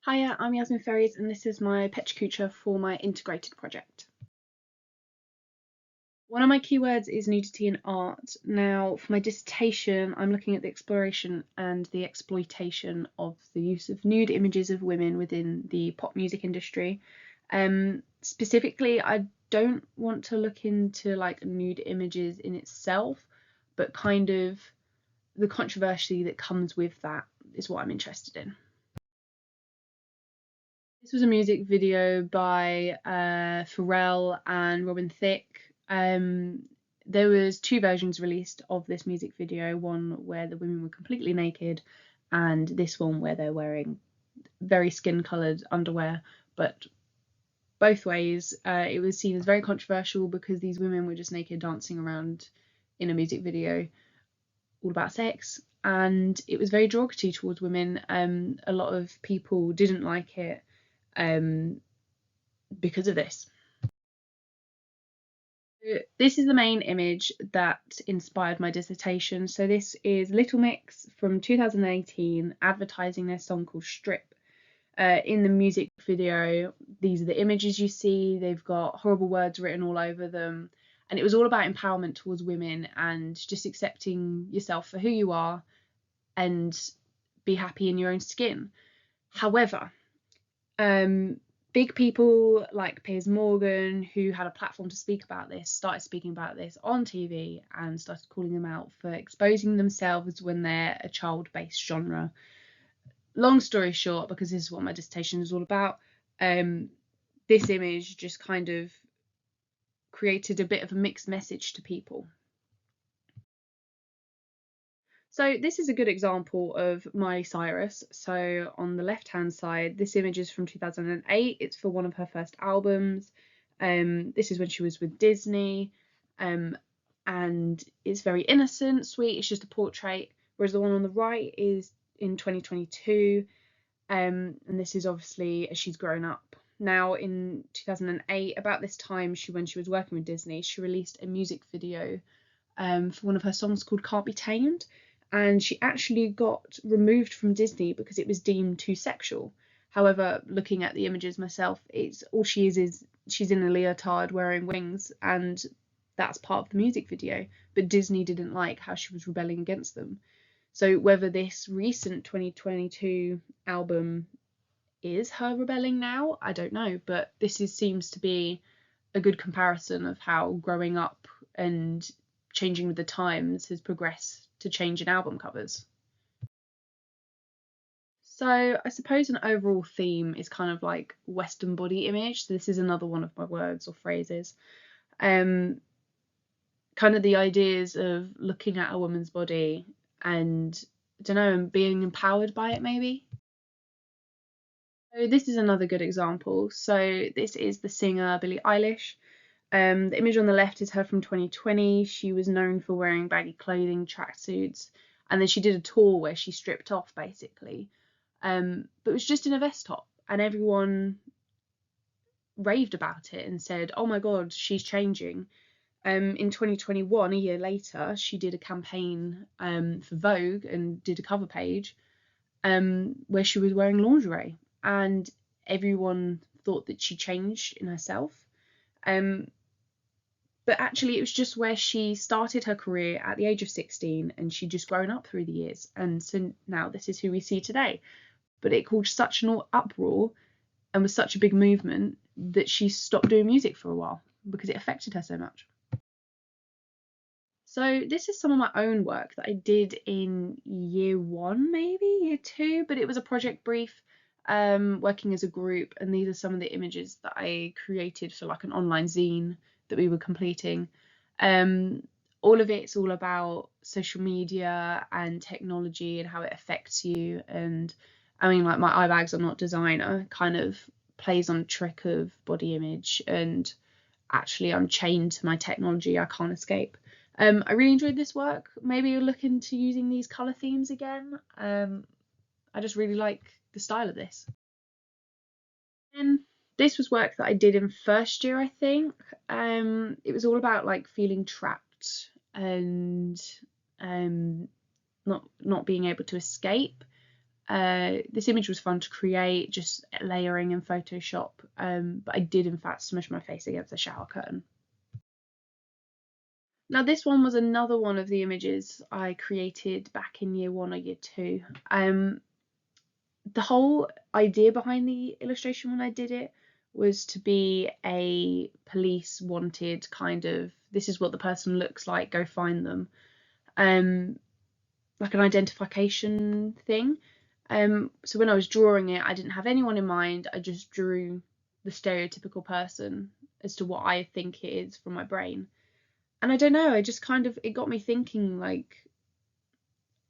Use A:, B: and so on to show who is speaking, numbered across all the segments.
A: Hiya, I'm Yasmin Ferries and this is my Pecha Kucha for my integrated project. One of my keywords is nudity in art. Now, for my dissertation, I'm looking at the exploration and the exploitation of the use of nude images of women within the pop music industry. Specifically, I don't want to look into like nude images in itself, but kind of the controversy that comes with that is what I'm interested in. This was a music video by Pharrell and Robin Thicke. There was two versions released of this music video, one where the women were completely naked and this one where they're wearing very skin-coloured underwear. But both ways, it was seen as very controversial because these women were just naked dancing around in a music video all about sex, and it was very derogatory towards women. A lot of people didn't like it because of this. This is the main image that inspired my dissertation. So this is Little Mix from 2018 advertising their song called Strip. In the music video, these are the images you see. They've got horrible words written all over them, and it was all about empowerment towards women and just accepting yourself for who you are and be happy in your own skin. However, big people like Piers Morgan, who had a platform to speak about this, started speaking about this on TV and started calling them out for exposing themselves when they're a child-based genre. Long story short, because this is what my dissertation is all about, this image just kind of created a bit of a mixed message to people. So this is a good example of Miley Cyrus. So on the left hand side, this image is from 2008. It's for one of her first albums. This is when she was with Disney, and it's very innocent, sweet. It's just a portrait. Whereas the one on the right is in 2022, and this is obviously as she's grown up. Now in 2008, about this time, when she was working with Disney, she released a music video for one of her songs called Can't Be Tamed, and she actually got removed from Disney because it was deemed too sexual. However, looking at the images myself, it's all she is she's in a leotard wearing wings, and that's part of the music video. But Disney didn't like how she was rebelling against them. So whether this recent 2022 album is her rebelling now, I don't know. But seems to be a good comparison of how growing up and changing with the times has progressed to change in album covers. So I suppose an overall theme is kind of like Western body image. So this is another one of my words or phrases. Kind of the ideas of looking at a woman's body and, I don't know, and being empowered by it maybe. So this is another good example. So this is the singer Billie Eilish. The image on the left is her from 2020. She was known for wearing baggy clothing, tracksuits, and then she did a tour where she stripped off basically. But it was just in a vest top, and everyone raved about it and said, "Oh my God, she's changing." In 2021, a year later, she did a campaign for Vogue and did a cover page where she was wearing lingerie, and everyone thought that she changed in herself. But actually it was just where she started her career at the age of 16, and she'd just grown up through the years, and so now this is who we see today. But it caused such an uproar and was such a big movement that she stopped doing music for a while because it affected her so much. So this is some of my own work that I did in year one, maybe year two, but it was a project brief, working as a group, and these are some of the images that I created for like an online zine that we were completing. All of it's all about social media and technology and how it affects you. And I mean, like, my eye bags, I'm not designer, kind of plays on a trick of body image, and actually I'm chained to my technology. I can't escape. I really enjoyed this work. Maybe you'll look into using these colour themes again. I just really like the style of this. And this was work that I did in first year, I think. It was all about like feeling trapped and not being able to escape. This image was fun to create, just layering in Photoshop, but I did in fact smush my face against the shower curtain. Now this one was another one of the images I created back in year 1 or year 2. The whole idea behind the illustration when I did it was to be a police wanted kind of, this is what the person looks like, go find them. Like an identification thing. So when I was drawing it, I didn't have anyone in mind. I just drew the stereotypical person as to what I think it is from my brain. And I don't know, I just kind of, it got me thinking, like,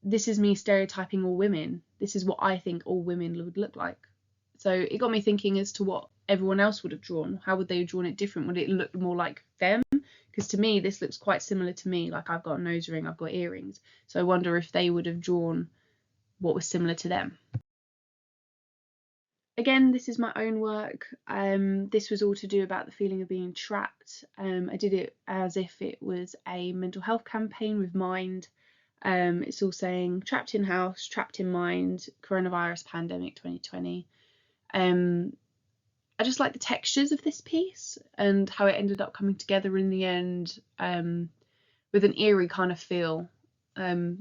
A: this is me stereotyping all women. This is what I think all women would look like. So it got me thinking as to what everyone else would have drawn. How would they have drawn it different? Would it look more like them? Because to me, this looks quite similar to me. Like, I've got a nose ring, I've got earrings. So I wonder if they would have drawn what was similar to them. Again, this is my own work. This was all to do about the feeling of being trapped. I did it as if it was a mental health campaign with Mind. It's all saying trapped in house, trapped in mind, coronavirus pandemic 2020. I just like the textures of this piece and how it ended up coming together in the end, with an eerie kind of feel. So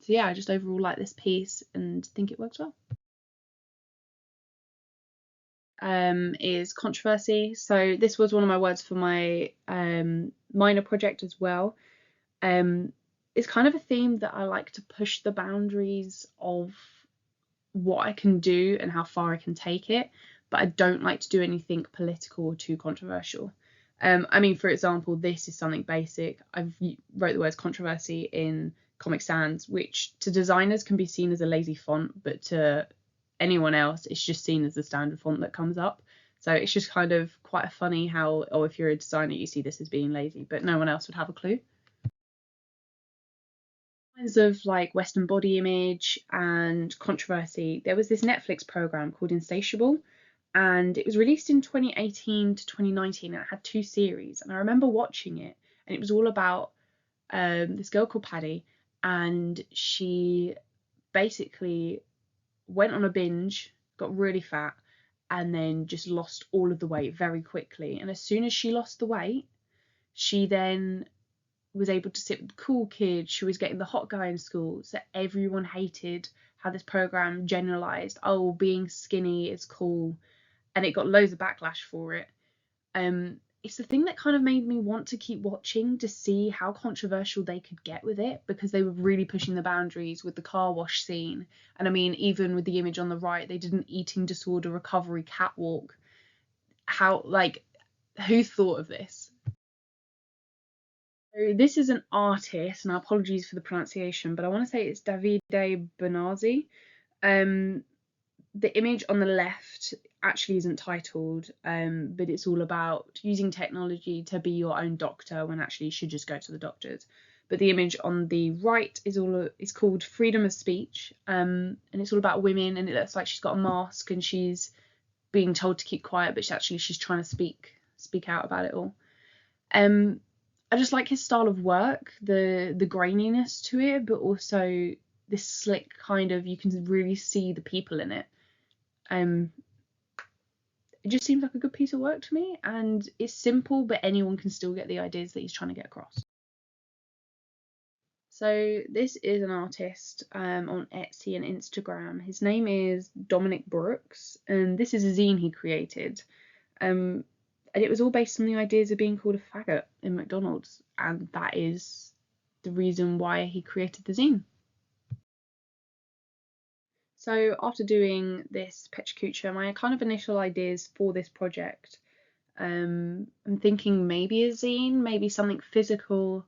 A: yeah, I just overall like this piece and think it works well. Is controversy. So this was one of my words for my minor project as well. It's kind of a theme that I like to push the boundaries of what I can do and how far I can take it, but I don't like to do anything political or too controversial. I mean, for example, this is something basic. I've wrote the words controversy in Comic Sans, which to designers can be seen as a lazy font, but to anyone else, it's just seen as the standard font that comes up. So it's just kind of quite funny how, oh, if you're a designer, you see this as being lazy, but no one else would have a clue. Kinds of like Western body image and controversy. There was this Netflix program called Insatiable, and it was released in 2018 to 2019, and it had 2 series. And I remember watching it, and it was all about this girl called Paddy, and she basically went on a binge, got really fat, and then just lost all of the weight very quickly. And as soon as she lost the weight, she then was able to sit with the cool kids. She was getting the hot guy in school. So everyone hated how this program generalized, oh, being skinny is cool. And it got loads of backlash for it. It's the thing that kind of made me want to keep watching to see how controversial they could get with it, because they were really pushing the boundaries with the car wash scene. And I mean, even with the image on the right, they did an eating disorder recovery catwalk. How, like, who thought of this? So this is an artist, and apologies for the pronunciation, but I want to say it's Davide Bonazzi. Um, the image on the left actually isn't titled, but it's all about using technology to be your own doctor when actually you should just go to the doctors. But the image on the right is called Freedom of Speech, and it's all about women, and it looks like she's got a mask and she's being told to keep quiet, but she's trying to speak out about it all. I just like his style of work, the graininess to it, but also this slick kind of, you can really see the people in it. It just seems like a good piece of work to me, and it's simple, but anyone can still get the ideas that he's trying to get across. So this is an artist on Etsy and Instagram. His name is Dominic Brooks, and this is a zine he created. And it was all based on the ideas of being called a faggot in McDonald's, and that is the reason why he created the zine. So after doing this Pecha Kucha, my kind of initial ideas for this project, I'm thinking maybe a zine, maybe something physical,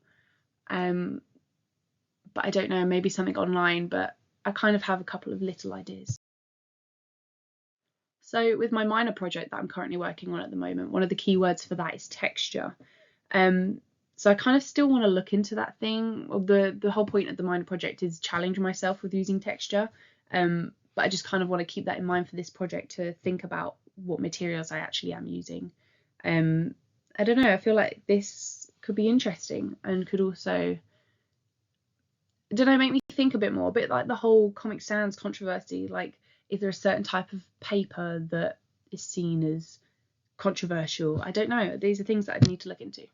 A: but I don't know, maybe something online, but I kind of have a couple of little ideas. So with my minor project that I'm currently working on at the moment, one of the keywords for that is texture. So I kind of still want to look into that thing. Well, the whole point of the minor project is challenge myself with using texture. But I just kind of want to keep that in mind for this project, to think about what materials I actually am using. I don't know, I feel like this could be interesting and could also, I don't know, make me think a bit more, a bit like the whole Comic Sans controversy. Like, Is there a certain type of paper that is seen as controversial? I don't know. These are things that I need to look into.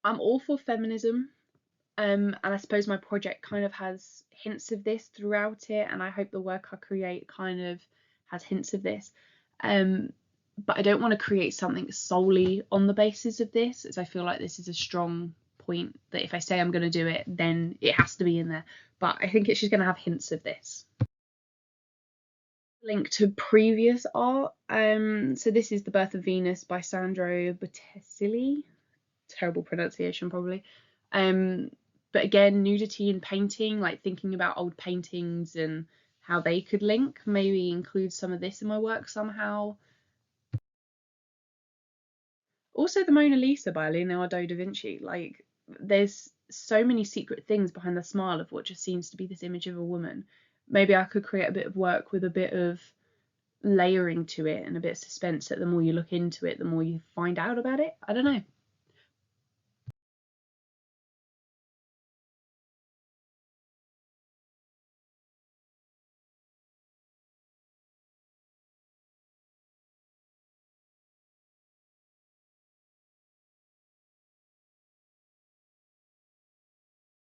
A: I'm all for feminism, and I suppose my project kind of has hints of this throughout it, and I hope the work I create kind of has hints of this. But I don't want to create something solely on the basis of this, as I feel like this is a strong point that if I say I'm going to do it, then it has to be in there. But I think it's just going to have hints of this. Link to previous art. So this is The Birth of Venus by Sandro Botticelli. Terrible pronunciation, probably. Um, but again, nudity in painting, like thinking about old paintings and how they could link, maybe include some of this in my work somehow. Also, the Mona Lisa by Leonardo da Vinci. Like, there's so many secret things behind the smile of what just seems to be this image of a woman. Maybe I could create a bit of work with a bit of layering to it and a bit of suspense that the more you look into it, the more you find out about it. I don't know.